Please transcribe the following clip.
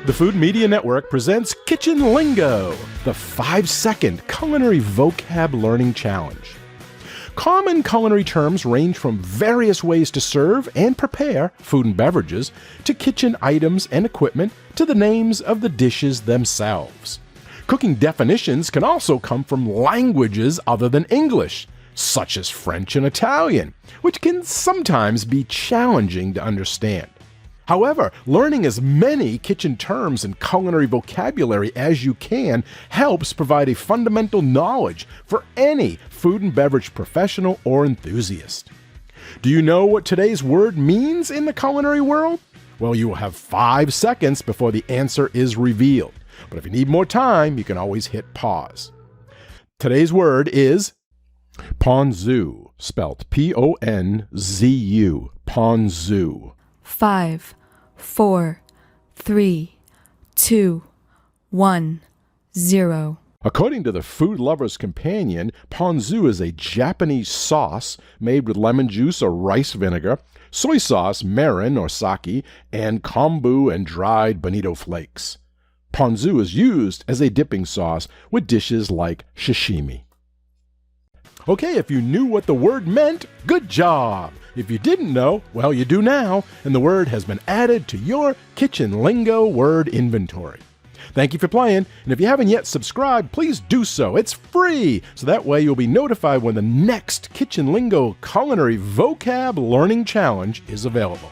The Food Media Network presents Kitchen Lingo, the 5-second culinary vocab learning challenge. Common culinary terms range from various ways to serve and prepare food and beverages, to kitchen items and equipment, to the names of the dishes themselves. Cooking definitions can also come from languages other than English, such as French and Italian, which can sometimes be challenging to understand. However, learning as many kitchen terms and culinary vocabulary as you can helps provide a fundamental knowledge for any food and beverage professional or enthusiast. Do you know what today's word means in the culinary world? Well, you will have 5 seconds before the answer is revealed. But if you need more time, you can always hit pause. Today's word is Ponzu, spelt P-O-N-Z-U, Ponzu. 5, 4, 3, 2, 1, 0. According to the Food Lover's Companion, ponzu is a Japanese sauce made with lemon juice or rice vinegar, soy sauce, mirin or sake, and kombu and dried bonito flakes. Ponzu is used as a dipping sauce with dishes like sashimi. Okay, if you knew what the word meant, good job! If you didn't know, well, you do now, and the word has been added to your Kitchen Lingo word inventory. Thank you for playing, and if you haven't yet subscribed, please do so. It's free, so that way you'll be notified when the next Kitchen Lingo Culinary Vocab Learning Challenge is available.